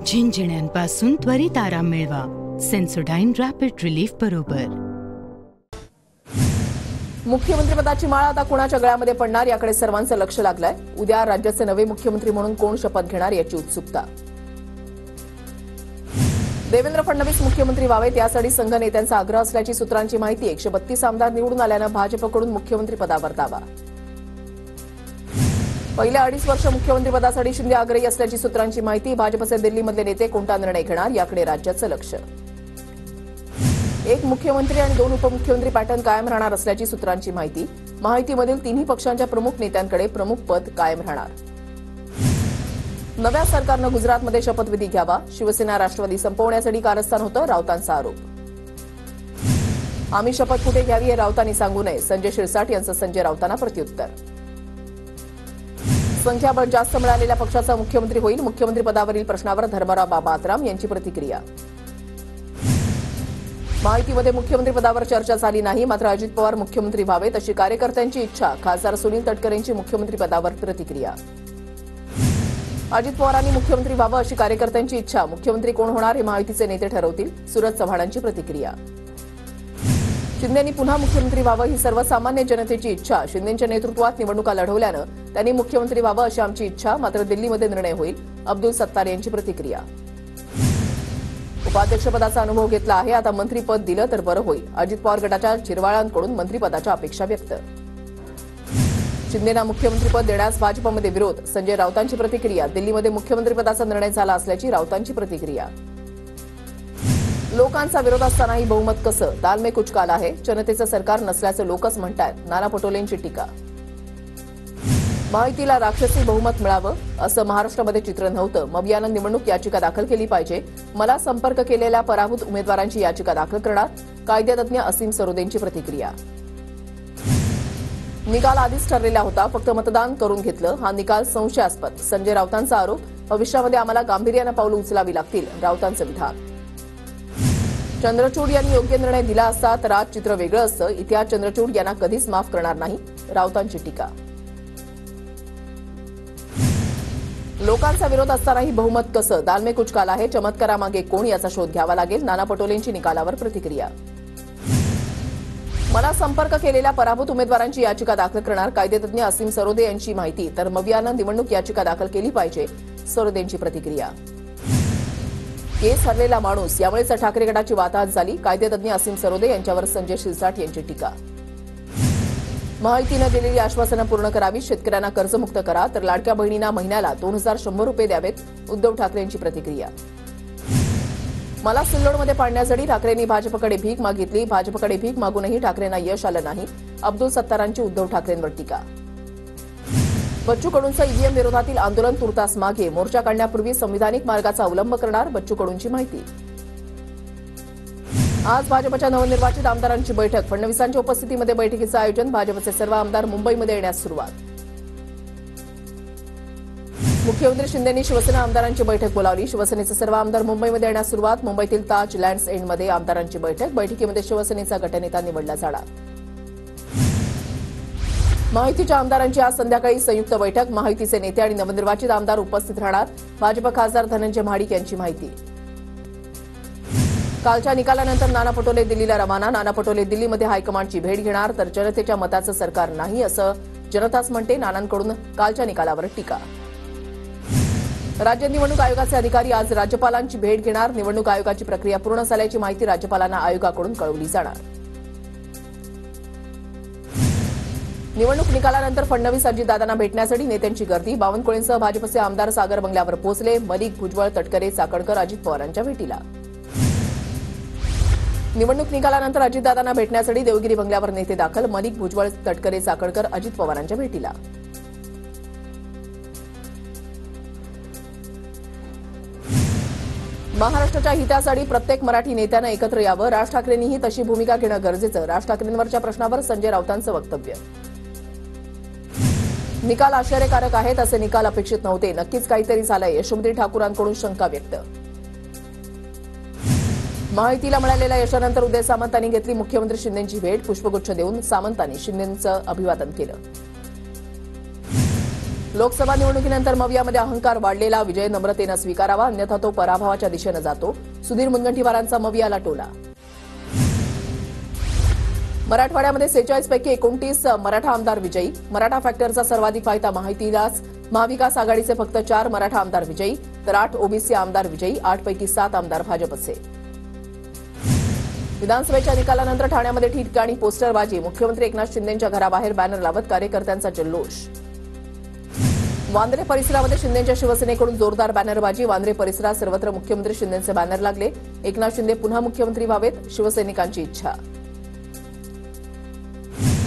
झिंझिण्यांपासून त्वरित आराम मिळवा सेन्सोडाइन रॅपिड रिलीफ बरोबर. मुख्यमंत्रीपदाची माळ आता कोणाच्या गळ्यामध्ये पडणार याकडे सर्वांचं लक्ष लागलंय. उद्या राज्याचे नवे मुख्यमंत्री म्हणून कोण शपथ घेणार याची उत्सुकता. देवेंद्र फडणवीस मुख्यमंत्री व्हावेत यासाठी संघ नेत्यांचा आग्रह असल्याची सूत्रांची माहिती. 132 आमदार निवडून आल्यानं भाजपकडून मुख्यमंत्रीपदावर दावा. पहिल्या 2.5 वर्ष मुख्यमंत्रीपदासाठी शिंदे आग्रही असल्याची सूत्रांची माहिती. भाजपचे दिल्लीमधले नेते कोणता निर्णय घेणार याकडे राज्याचं लक्ष. एक मुख्यमंत्री आणि 2 उपमुख्यमंत्री पॅटर्न कायम राहणार असल्याची सूत्रांची माहिती. महायुतीमधील तिन्ही पक्षांच्या प्रमुख नेत्यांकडे प्रमुख पद कायम राहणार. नव्या सरकारनं गुजरातमध्ये शपथविधी घ्यावा. शिवसेना राष्ट्रवादी संपवण्यासाठी कारस्थान होतं, राऊतांचा आरोप. आम्ही शपथ कुठे घ्यावी हे राऊतांनी सांगू नये, संजय शिरसाट यांचं संजय राऊतांना प्रत्युत्तर. संख्याबळ जास्त मिळालेल्या पक्षाचा मुख्यमंत्री होईल. मुख्यमंत्रीपदावरील प्रश्नावर धर्मराव बाबा आत्राम यांची प्रतिक्रिया. महायुतीमध्ये मुख्यमंत्रीपदावर चर्चा झाली नाही, मात्र अजित पवार मुख्यमंत्री व्हावेत अशी कार्यकर्त्यांची इच्छा. खासदार सुनील तटकरेंची मुख्यमंत्रीपदावर प्रतिक्रिया. अजित पवारांनी मुख्यमंत्री व्हावं अशी कार्यकर्त्यांची इच्छा. मुख्यमंत्री कोण होणार हे महायुतीचे नेते ठरवतील. सूरज चव्हाणांची प्रतिक्रिया. शिंदेंनी पुन्हा मुख्यमंत्री व्हावं ही सर्वसामान्य जनतेची इच्छा. शिंदेंच्या नेतृत्वात निवडणुका लढवल्यानं त्यांनी मुख्यमंत्री व्हावं अशी आमची इच्छा, मात्र दिल्लीमध्ये निर्णय होईल. अब्दुल सत्तार यांची प्रतिक्रिया. उपाध्यक्षपदाचा अनुभव घेतला आहे, आता मंत्रीपद दिलं तर बरं होईल. अजित पवार गटाच्या चिरवाळांकडून मंत्रिपदाच्या अपेक्षा व्यक्त. शिंदेंना मुख्यमंत्रीपद देण्यास भाजपमध्ये विरोध. संजय राऊतांची प्रतिक्रिया. दिल्लीमध्ये मुख्यमंत्रीपदाचा निर्णय झाला असल्याची राऊतांची प्रतिक्रिया. लोकांचा विरोध असतानाही बहुमत कसं? दाल में कुछ काला आहे. जनतेचं सरकार नसल्याचं लोकच म्हणतायत. नाना पटोलेंची टीका. महायुतीला राक्षसी बहुमत मिळावं असं महाराष्ट्रामध्ये चित्र नव्हतं. मवियानं निवडणूक याचिका दाखल केली पाहिजे. मला संपर्क केलेल्या पराभूत उमेदवारांची याचिका दाखल करणार. कायदेतज्ञ असीम सरोदेंची प्रतिक्रिया. निकाल आधीच ठरलेला होता, फक्त मतदान करून घेतलं. हा निकाल संशयास्पद. संजय राऊतांचा आरोप. भविष्यामध्ये आम्हाला गांभीर्यानं पावलं उचलावी लागतील. राऊतांचं विधान. चंद्रचूड यांनी योग्य निर्णय दिला असता तर आज चित्र वेगळं असतं. इतिहास चंद्रचूड यांना कधीच माफ करणार नाही. राऊतांची टीका. लोकांचा विरोध असतानाही बहुमत कसं? दाल में कुछ काला आहे. चमत्कारामागे कोण याचा शोध घ्यावा लागेल. नाना पटोलेंची निकालावर प्रतिक्रिया. मला संपर्क केलेल्या पराभूत उमेदवारांची याचिका दाखल करणार. कायदेतज्ञ असीम सरोदे यांची माहिती. तर मवियानं निवडणूक याचिका दाखल केली पाहिजे. सरोदेंची प्रतिक्रिया. केस हरलेला माणूस, यामुळेच ठाकरे गटाची वाताहत झाली. कायदेतज्ञ असीम सरोदे यांच्यावर संजय शिरसाट यांची टीका. महायुतीनं दिलेली आश्वासनं पूर्ण करावी. शेतकऱ्यांना कर्जमुक्त करा, तर लाडक्या बहिणींना महिन्याला 2100 रुपये द्यावेत. उद्धव ठाकरे यांची प्रतिक्रिया. मला सिल्लोडमध्ये पाडण्यासाठी ठाकरेंनी भाजपकडे भीक मागितली. भाजपकडे भीक मागूनही ठाकरेंना यश आलं नाही. अब्दुल सत्तारांची उद्धव ठाकरेंवर टीका. बच्चू कडूंचं ईव्हीएम विरोधातील आंदोलन तुर्तास मागे. मोर्चा काढण्यापूर्वी संविधानिक मार्गाचा अवलंब करणार. बच्चू कडूंची माहिती. आज भाजपच्या नवनिर्वाचित आमदारांची बैठक. फडणवीसांच्या उपस्थितीमध्ये बैठकीचं आयोजन. भाजपचे सर्व आमदार मुंबईमध्ये येण्यास सुरुवात. मुख्यमंत्री शिंदेंनी शिवसेना आमदारांची बैठक बोलावली. शिवसेनेचे सर्व आमदार मुंबईमध्ये येण्यास सुरुवात. मुंबईतील ताज लँड्स एंडमध्ये आमदारांची बैठक. बैठकीमध्ये शिवसेनेचा गटनेता निवडला जाणार. महायुतीच्या आमदारांची आज संध्याकाळी संयुक्त बैठक. महायुतीचे नेते आणि नवनिर्वाचित आमदार उपस्थित राहणार. भाजप खासदार धनंजय महाडिक यांची माहिती. कालच्या निकालानंतर नाना पटोले दिल्लीला रवाना. नाना पटोले दिल्लीमध्ये हायकमांडची भेट घेणार. तर जनतेच्या मताचं सरकार नाही असं जनताच म्हणते. नानांकडून कालच्या निकालावर टीका. राज्य निवडणूक आयोगाचे अधिकारी आज राज्यपालांची भेट घेणार. निवडणूक आयोगाची प्रक्रिया पूर्ण झाल्याची माहिती राज्यपालांना आयोगाकडून कळवली जाणार. निवडणूक निकालानंतर फडणवीस अजितदादांना भेटण्यासाठी नेत्यांची गर्दी. बावनकुळेंसह भाजपचे आमदार सागर बंगल्यावर पोहोचले. मलिक, भुजबळ, तटकरे, चाकणकर अजित पवारांच्या भेटीला. निवडणूक निकालानंतर अजितदादांना भेटण्यासाठी देवगिरी बंगल्यावर नेते दाखल. मलिक, भुजबळ, तटकरे, चाकणकर अजित पवारांच्या भेटीला. महाराष्ट्राच्या हितासाठी प्रत्येक मराठी नेत्यानं एकत्र यावं. राज ठाकरेंनीही तशी भूमिका घेणं गरजेचं. राज ठाकरेंवरच्या प्रश्नावर संजय राऊतांचं वक्तव्य. निकाल आश्चर्यकारक आहेत. असे निकाल अपेक्षित नव्हते. नक्कीच काहीतरी झालंय. यशोमती ठाकूरांकडून शंका व्यक्त. महायुतीला मिळालेल्या यशानंतर उदय सामंतांनी घेतली मुख्यमंत्री शिंदेंची भेट. पुष्पगुच्छ देऊन सामंतांनी शिंदेंचं अभिवादन केलं. लोकसभा निवडणुकीनंतर मवियामध्ये अहंकार वाढलेला, विजय नम्रतेनं स्वीकारावा अन्यथा तो पराभवाच्या दिशेनं जातो, सुधीर मुनगंटीवारांचा मवियाला टोला. मराठवाड्यामध्ये 46 पैकी 29 मराठा आमदार विजयी, मराठा फॅक्टरचा सर्वाधिक फायदा माहितीलाच. महाविकास आघाडीचे फक्त 4 मराठा आमदार विजयी तर 8 ओबीसी आमदार विजयी, 8 पैकी 7 आमदार भाजपचे. विधानसभेच्या निकालानंतर ठाण्यामध्ये ठिकठिकाणी पोस्टरबाजी, मुख्यमंत्री एकनाथ शिंदेंच्या घराबाहेर बॅनर लावत कार्यकर्त्यांचा जल्लोष. वांद्रे परिसरामध्ये शिंदेंच्या शिवसेनेकडून जोरदार बॅनरबाजी, वांद्रे परिसरात सर्वत्र मुख्यमंत्री शिंदेंचे बॅनर लागले. एकनाथ शिंदे पुन्हा मुख्यमंत्री व्हावेत, शिवसैनिकांची इच्छा.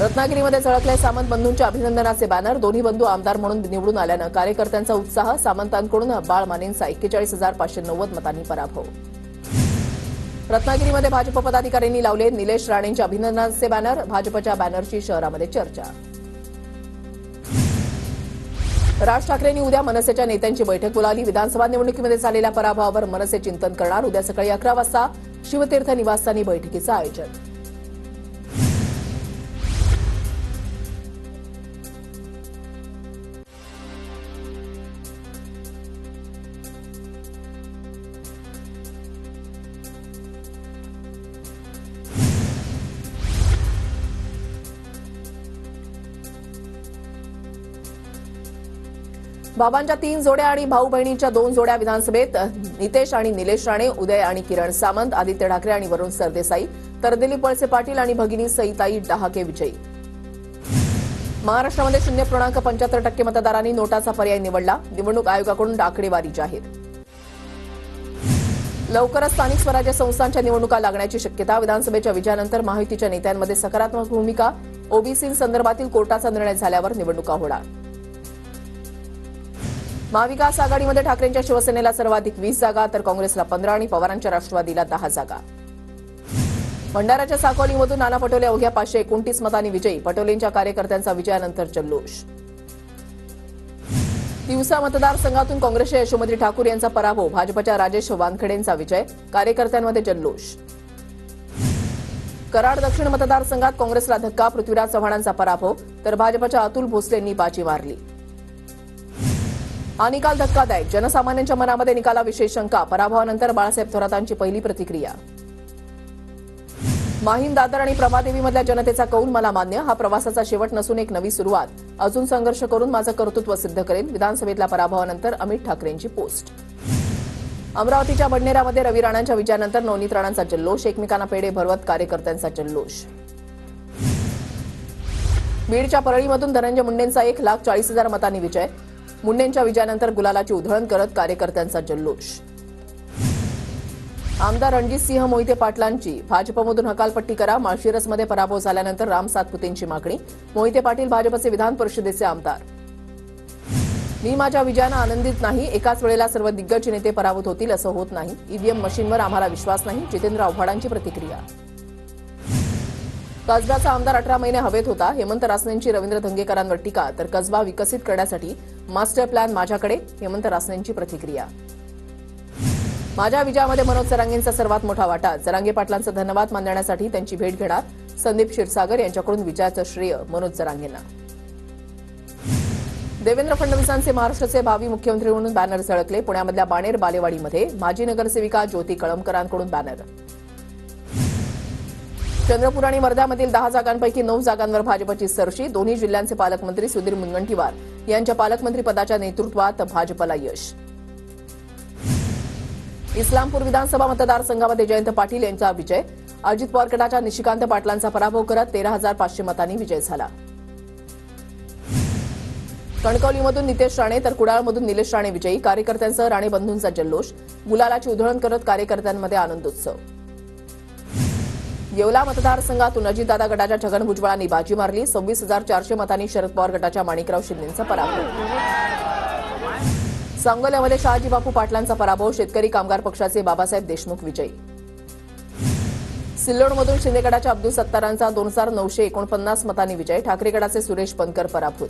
रत्नागिरीमध्ये झळकले सामंत बंधूंच्या अभिनंदनाचे बॅनर, दोन्ही बंधू आमदार म्हणून निवडून आल्यानं कार्यकर्त्यांचा उत्साह. सामंतांकडून बाळ मानेंचा 41,590 मतांनी पराभव. रत्नागिरीमध्ये भाजप पदाधिकाऱ्यांनी लावले निलेश राणेंच्या अभिनंदनाचे बॅनर, भाजपच्या बॅनरची शहरामध्ये चर्चा. राज ठाकरेंनी उद्या मनसेच्या नेत्यांची बैठक बोलावली, विधानसभा निवडणुकीमध्ये झालेल्या पराभवावर मनसे चिंतन करणार. उद्या सकाळी 11 वाजता शिवतीर्थ निवासस्थानी बैठकीचं आयोजन. बाबांच्या 3 जोड्या आणि भाऊ बहिणींच्या 2 जोड्या विधानसभेत, नितेश आणि निलेश राणे, उदय आणि किरण सामंत, आदित्य ठाकरे आणि वरुण सरदेसाई तर दिलीप वळसे पाटील आणि भगिनी सईताई डहाके विजयी. महाराष्ट्रामध्ये 0.75% मतदारांनी नोटाचा पर्याय निवडला, निवडणूक आयोगाकडून आकडेवारी जाहीर. लवकरच स्थानिक स्वराज्य संस्थांच्या निवडणुका लागण्याची शक्यता, विधानसभेच्या विजयानंतर महायुतीच्या नेत्यांमध्ये सकारात्मक भूमिका, ओबीसींसंदर्भातील कोर्टाचा निर्णय झाल्यावर निवडणुका होणार. महाविकास आघाडीमध्ये ठाकरेंच्या शिवसेनेला सर्वाधिक 20 जागा तर काँग्रेसला 15 आणि पवारांच्या राष्ट्रवादीला 10 जागा. भंडाऱ्याच्या साकोलीमधून नाना पटोले अवघ्या 529 मतांनी विजयी, पटोलेंच्या कार्यकर्त्यांचा विजयानंतर जल्लोष. तिवसा मतदारसंघातून काँग्रेसच्या यशोमती ठाकूर यांचा पराभव, भाजपच्या राजेश वानखेडेंचा विजय, कार्यकर्त्यांमध्ये जल्लोष. कराड दक्षिण मतदारसंघात काँग्रेसला धक्का, पृथ्वीराज चव्हाणांचा पराभव तर भाजपच्या अतुल भोसलेंनी बाजी मारली. हा निकाल धक्कादायक, जनसामान्यांच्या मनामध्ये निकालाविषयी शंका, पराभवानंतर बाळासाहेब थोरातांची पहिली प्रतिक्रिया. माहीम, दादर आणि प्रभादेवीमधल्या जनतेचा कौल मला मान्य, हा प्रवासाचा शेवट नसून एक नवी सुरुवात, अजून संघर्ष करून माझं कर्तृत्व सिद्ध करेन, विधानसभेतल्या पराभवानंतर अमित ठाकरेंची पोस्ट. अमरावतीच्या बडनेरामध्ये रवी राणांच्या विजयानंतर नवनीत राणांचा जल्लोष, एकमेकांना पेढे भरवत कार्यकर्त्यांचा जल्लोष. बीडच्या परळीमधून धनंजय मुंडेंचा 1,40,000 मतांनी विजय, मुंडेंच्या विजयानंतर गुलालाची उधळण करत कार्यकर्त्यांचा जल्लोष. आमदार रणजितसिंह मोहिते पाटलांची भाजपमधून हकालपट्टी करा, माळशिरसमध्ये पराभव झाल्यानंतर राम सातपुतेंची मागणी, मोहिते पाटील भाजपचे विधान परिषदेचे आमदार. मी माझ्या विजयानं आनंदित नाही, एकाच वेळेला सर्व दिग्गज नेते पराभूत होतील असं होत नाही, ईव्हीएम मशीनवर आम्हाला विश्वास नाही, जितेंद्र आव्हाडांची प्रतिक्रिया. कसब्याचा आमदार 18 महिने हवेत होता, हेमंत रासनेंची रवींद्र धंगेकरांवर टीका तर कसबा विकसित करण्यासाठी मास्टर प्लॅन माझ्याकडे, हेमंत रासनेंची प्रतिक्रिया. माझ्या विजयामध्ये मनोज जरांगेंचा सर्वात मोठा वाटा, जरांगे पाटलांचा धन्यवाद मानण्यासाठी त्यांची भेट घेणार, संदीप क्षीरसागर यांच्याकडून विजयाचं श्रेय मनोज जरांगेंना. देवेंद्र फडणवीसांचे महाराष्ट्राचे भावी मुख्यमंत्री म्हणून बॅनर झळकले, पुण्यामधल्या बाणेर बालेवाडीमध्ये माजी नगरसेविका ज्योती कळमकरांकडून बॅनर. चंद्रपूर आणि वर्ध्यामधील 10 जागांपैकी 9 जागांवर भाजपची सरशी, दोन्ही जिल्ह्यांचे पालकमंत्री सुधीर मुनगंटीवार यांच्या पालकमंत्री पदाच्या नेतृत्वात भाजपला यश. इस्लामपूर विधानसभा मतदारसंघामध्ये जयंत पाटील यांचा विजय, अजित पवार गटाच्या निशिकांत पाटलांचा पराभव करत 13,500 मतांनी विजय झाला. कणकवलीमधून नितेश राणे तर कुडाळमधून निलेश राणे विजयी, कार्यकर्त्यांसह राणे बंधूंचा जल्लोष, गुलालाची उधळण करत कार्यकर्त्यांमध्ये आनंदोत्सव. येवला मतदारसंघातून अजितदादा गटाच्या छगन भुजबळांनी बाजी मारली, 26,400 मतांनी शरद पवार गटाच्या माणिकराव शिंदेंचा पराभव. सांगोल्यामध्ये शहाजी बापू पाटलांचा पराभव, शेतकरी कामगार पक्षाचे बाबासाहेब देशमुख विजयी. सिल्लोडमधून शिंदे गटाच्या अब्दुल सत्तारांचा 2,949 मतांनी विजय, ठाकरे गटाचे सुरेश बनकर पराभूत.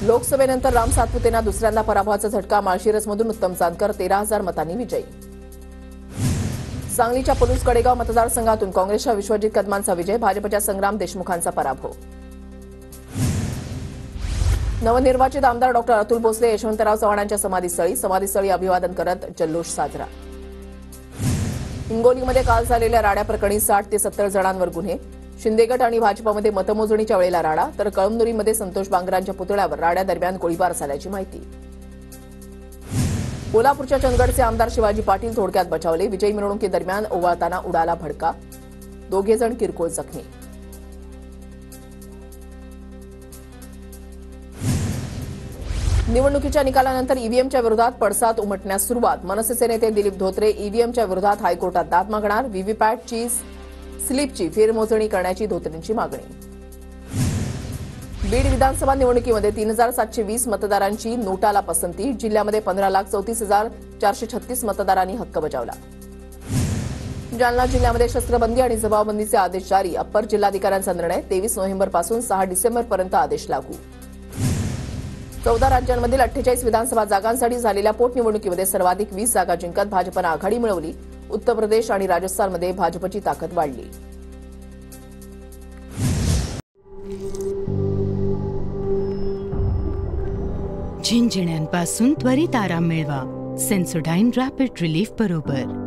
लोकसभेनंतर राम सातपुतेंना दुसऱ्यांदा पराभवाचा झटका, माळशिरसमधून उत्तम जानकर 13,000 मतांनी विजयी. सांगलीच्या पलूस कडेगाव मतदारसंघातून काँग्रेसच्या विश्वजित कदमांचा विजय, भाजपच्या संग्राम देशमुखांचा पराभव. नवनिर्वाचित आमदार डॉक्टर अतुल भोसले यशवंतराव चव्हाणांच्या समाधीस्थळी अभिवादन करत जल्लोष साजरा. हिंगोलीमध्ये काल झालेल्या राड्याप्रकरणी 60 ते 70 जणांवर गुन्हे. शिंदेगड आणि भाजपमध्ये मतमोजणीच्या वेळेला राडा, तर कळमनुरीमध्ये संतोष बांगरांच्या पुतळ्यावर राड्यादरम्यान गोळीबार झाल्याची माहिती. कोल्हापूरच्या चंदगडचे आमदार शिवाजी पाटील थोडक्यात बचावले. विजयी मिरवणुकीदरम्यान ओवाळताना उडाला भडका. 2 जण किरकोळ जखमी. निवडणुकीच्या निकालानंतर ईव्हीएमच्या विरोधात पडसाद उमटण्यास सुरुवात. मनसेचे नेते दिलीप धोत्रे ईव्हीएमच्या विरोधात हायकोर्टात दाद मागणार. व्हीव्हीपॅटची स्लिपची फेरमोजणी करण्याची धोत्रेंची मागणी. बीड विधानसभा निवडणुकीमध्ये 3720 मतदारांची नोटाला पसंती. जिल्ह्यामध्ये 15,34,436 मतदारांनी हक्क बजावला. जालना जिल्ह्यामध्ये शस्त्रबंदी आणि जमावबंदीचे आदेश जारी. अप्पर जिल्हाधिकाऱ्यांचा निर्णय. 23 नोव्हेंबरपासून 6 डिसेंबरपर्यंत आदेश लागू. 14 राज्यांमधील 48 विधानसभा जागांसाठी झालेल्या पोटनिवडणुकीमध्ये सर्वाधिक 20 जागा जिंकत भाजपनं आघाडी मिळवली. उत्तर प्रदेश आणि राजस्थानमध्ये भाजपची ताकद वाढली. झिंझिण्यांपासून त्वरित आराम मिळवा. सेन्सोडाइन रॅपिड रिलीफ बरोबर.